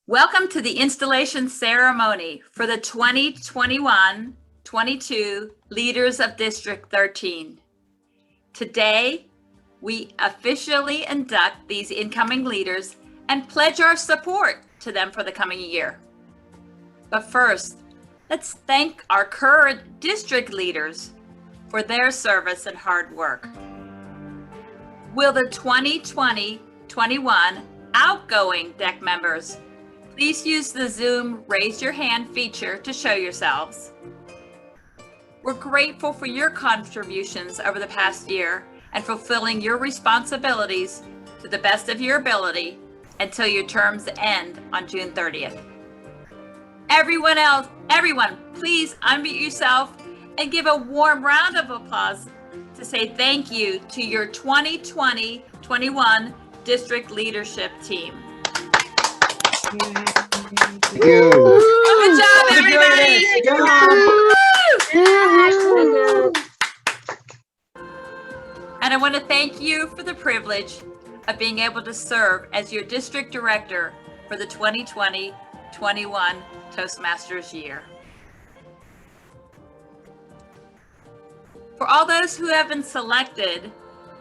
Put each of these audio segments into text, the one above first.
Welcome to the installation ceremony for the 2021-22 Leaders of District 13. Today, we officially induct these incoming leaders and pledge our support to them for the coming year. But first, let's thank our current district leaders for their service and hard work. Will the 2020-21 outgoing DEC members please use the Zoom raise your hand feature to show yourselves. We're grateful for your contributions over the past year and fulfilling your responsibilities to the best of your ability until your terms end on June 30th. Everyone, please unmute yourself and give a warm round of applause to say thank you to your 2020-21 district leadership team. Thank you. Good job, everybody. And I want to thank you for the privilege of being able to serve as your district director for the 2020-21 Toastmasters year. For all those who have been selected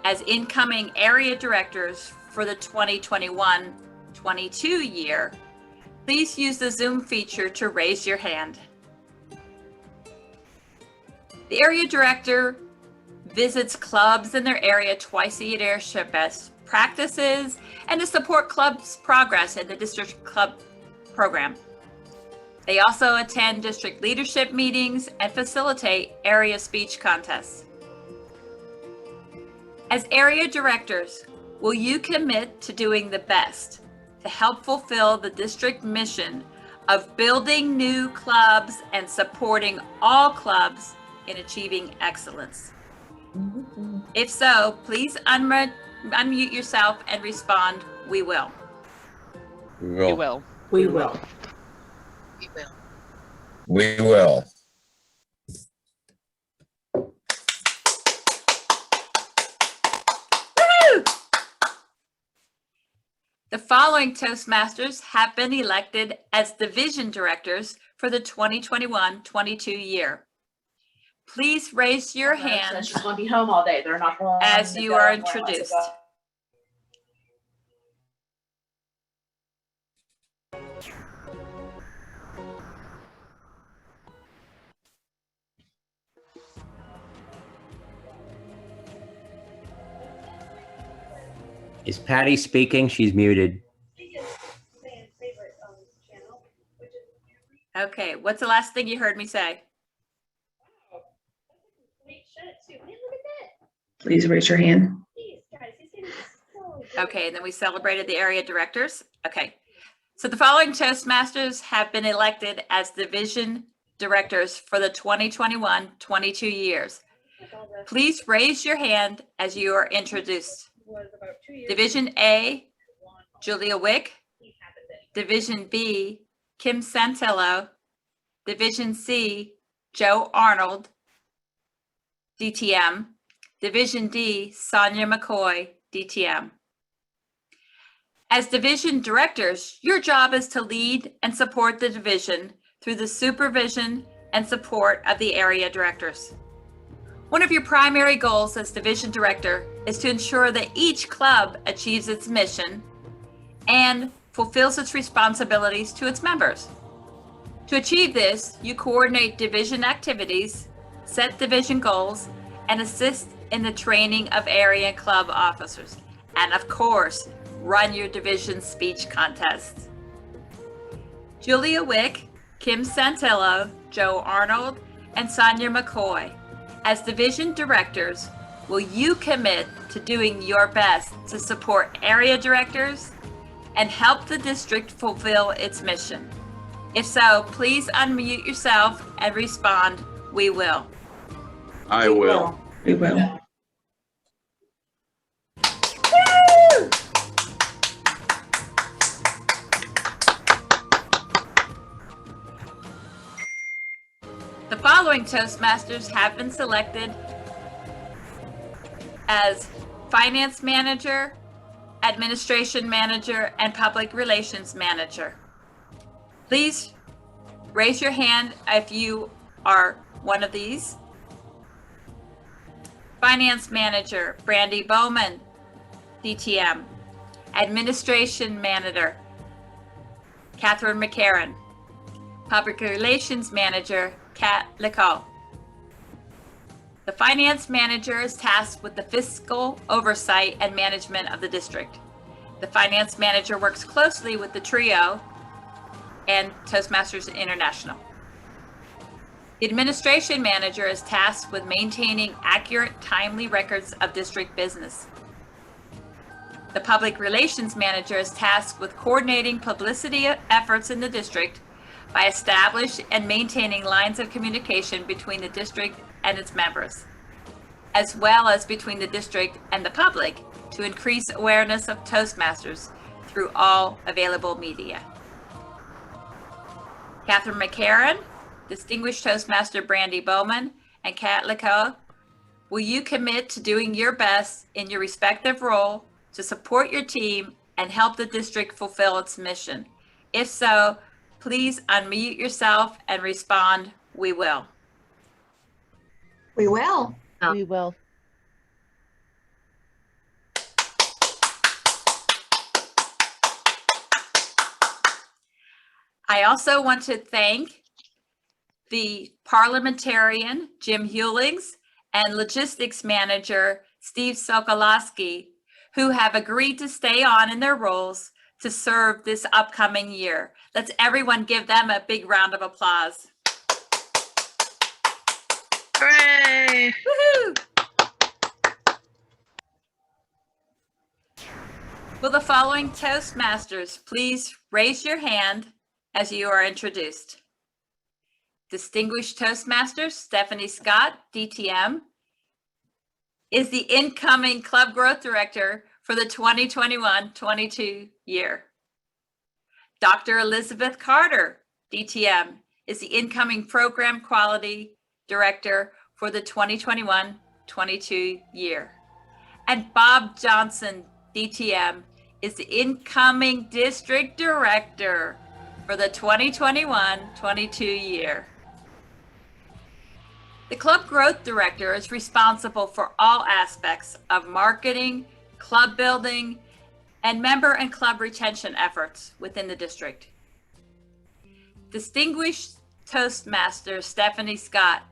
as incoming area directors for the 2021-22 year, please use the Zoom feature to raise your hand. The area director visits clubs in their area twice a year to best practices and to support clubs' progress in the district club program. They also attend district leadership meetings and facilitate area speech contests. As area directors, will you commit to doing the best to help fulfill the district mission of building new clubs and supporting all clubs in achieving excellence? If so, please unmute yourself and respond, "We will." We will. We will. We will. We will. We will. The following Toastmasters have been elected as division directors for the 2021-22 year. Please raise your hand She's going to be home all day. They're not going as to you go are anywhere unless introduced. it's Is Patty speaking? She's muted. Okay, what's the last thing you heard me say? Please raise your hand. Okay, and then we celebrated the area directors. Okay, so the following Toastmasters have been elected as division directors for the 2021-22 years. Please raise your hand as you are introduced. Division A, Julia Wick. Division B, Kim Santillo. Division C, Joe Arnold, DTM. Division D, Sonia McCoy, DTM. As division directors, your job is to lead and support the division through the supervision and support of the area directors. One of your primary goals as division director is to ensure that each club achieves its mission and fulfills its responsibilities to its members. To achieve this, you coordinate division activities, set division goals, and assist in the training of area club officers. And of course, run your division speech contests. Julia Wick, Kim Santillo, Joe Arnold, and Sonia McCoy, as division directors, will you commit to doing your best to support area directors and help the district fulfill its mission? If so, please unmute yourself and respond, "We will." I will. We will. The following Toastmasters have been selected as Finance Manager, Administration Manager, and Public Relations Manager. Please raise your hand if you are one of these. Finance Manager, Brandy Bowman, DTM. Administration Manager, Catherine McCarran. Public Relations Manager, Kat Licole. The Finance Manager is tasked with the fiscal oversight and management of the district. The Finance Manager works closely with the TRIO and Toastmasters International. The Administration Manager is tasked with maintaining accurate, timely records of district business. The Public Relations Manager is tasked with coordinating publicity efforts in the district by establishing and maintaining lines of communication between the district and its members, as well as between the district and the public to increase awareness of Toastmasters through all available media. Catherine McCarran, Distinguished Toastmaster Brandy Bowman, and Kat Licole, will you commit to doing your best in your respective role to support your team and help the district fulfill its mission? If so, please unmute yourself and respond, "We will." We will. We will. I also want to thank the parliamentarian, Jim Hewlings, and logistics manager, Steve Sokolowski, who have agreed to stay on in their roles to serve this upcoming year. Let's everyone give them a big round of applause. Hooray! Woohoo! Will the following Toastmasters please raise your hand as you are introduced? Distinguished Toastmaster Stephanie Scott, DTM, is the incoming Club Growth Director for the 2021-22 year. Dr. Elizabeth Carter, DTM, is the incoming Program Quality Director for the 2021-22 year. And Bob Johnson, DTM, is the incoming District Director for the 2021-22 year. The Club Growth Director is responsible for all aspects of marketing, club building, and member and club retention efforts within the district. Distinguished Toastmaster Stephanie Scott,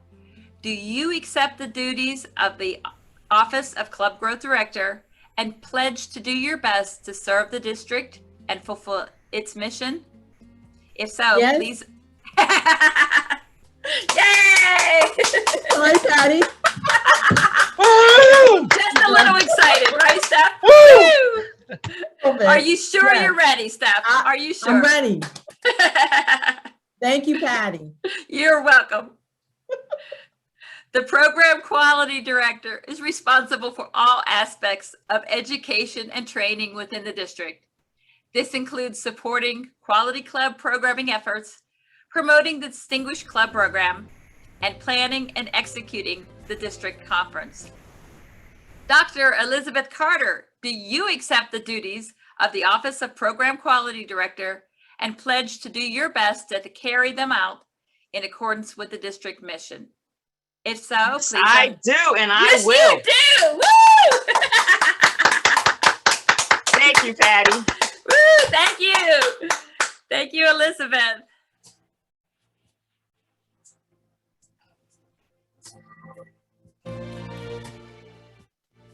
do you accept the duties of the Office of Club Growth Director and pledge to do your best to serve the district and fulfill its mission? If so, Yes. please. Yay! Hi, Patty. Just a little excited, right, Steph? Woo! Are you sure Yeah. you're ready, Steph? Are you sure? I'm ready. Thank you, Patty. You're welcome. The Program Quality Director is responsible for all aspects of education and training within the district. This includes supporting quality club programming efforts, promoting the Distinguished Club Program, and planning and executing the district conference. Dr. Elizabeth Carter, do you accept the duties of the Office of Program Quality Director and pledge to do your best to carry them out in accordance with the district mission? If so, Yes, please. I do, and I Yes, will. you do. Woo! Thank you, Patty. Woo! Thank you. Thank you, Elizabeth.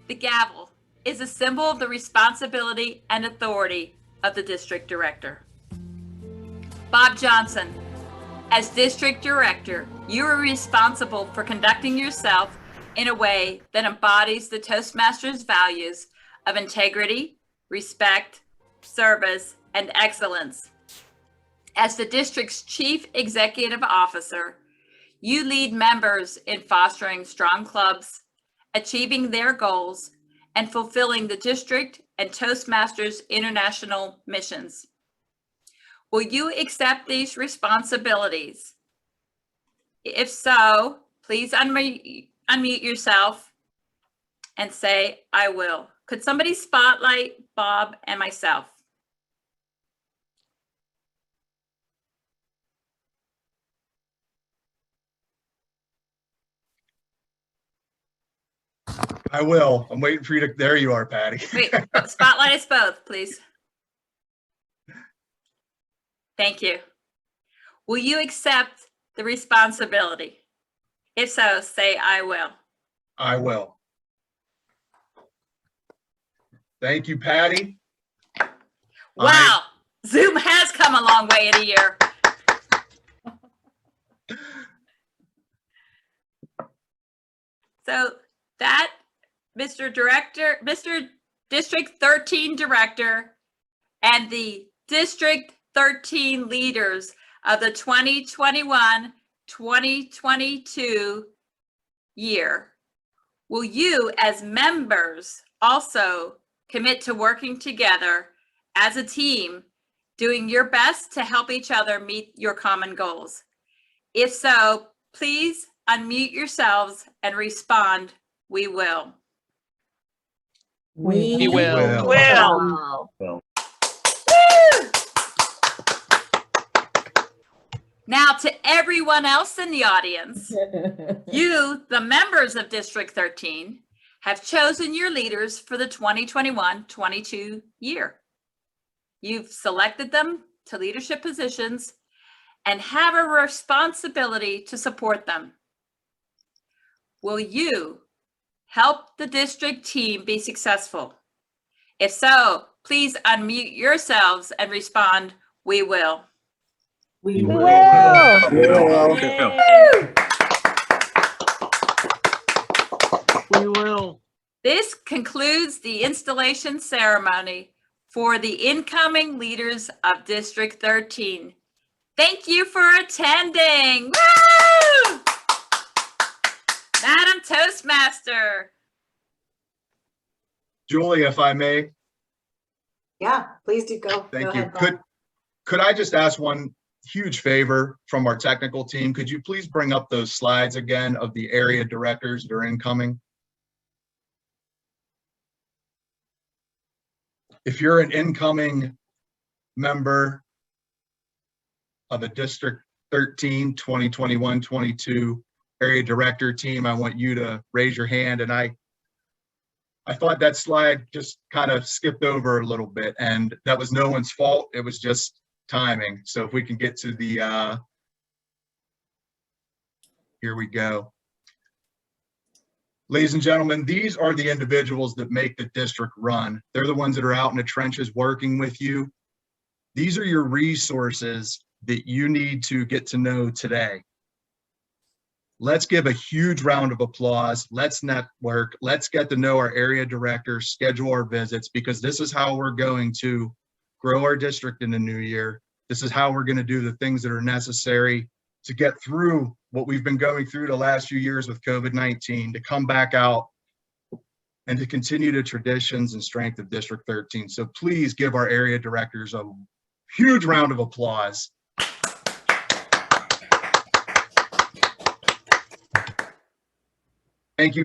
The gavel is a symbol of the responsibility and authority of the district director. Bob Johnson, as district director, you are responsible for conducting yourself in a way that embodies the Toastmasters values of integrity, respect, service, and excellence. As the district's chief executive officer, you lead members in fostering strong clubs, achieving their goals, and fulfilling the district and Toastmasters international missions. Will you accept these responsibilities? If so, please unmute yourself and say, "I will." Could somebody spotlight Bob and myself? I will. I'm waiting for you to, there you are, Patty. Wait, spotlight us both, please. Thank you. Will you accept the responsibility? If so, say I will. I will. Thank you, Patty. Wow, Zoom has come a long way in a year. So that, Mr. District 13 Director and the District 13 leaders of the 2021-2022 year. Will you, as members, also commit to working together as a team, doing your best to help each other meet your common goals? If so, please unmute yourselves and respond, "We will." We will. Will. Now, to everyone else in the audience, you, the members of District 13, have chosen your leaders for the 2021-22 year. You've selected them to leadership positions and have a responsibility to support them. Will you help the district team be successful? If so, please unmute yourselves and respond, "We will." We will. We will. This concludes the installation ceremony for the incoming leaders of District 13. Thank you for attending. Woo! Madam Toastmaster. Julie, if I may, Yeah, please do go. thank Go you. ahead, Bob. Could I just ask one huge favor from our technical team? Could you please bring up those slides again of the area directors that are incoming? If you're an incoming member of the District 13, 2021-22 area director team, I want you to raise your hand. And I thought that slide just kind of skipped over a little bit, and that was no one's fault. It was just timing. So if we can get to the, here we go. Ladies and gentlemen, these are the individuals that make the district run. They're the ones that are out in the trenches working with you. These are your resources that you need to get to know today. Let's give a huge round of applause. Let's network. Let's get to know our area directors, schedule our visits, because this is how we're going to grow our district in the new year. This is how we're going to do the things that are necessary to get through what we've been going through the last few years with COVID-19, to come back out and to continue the traditions and strength of District 13. So please give our area directors a huge round of applause.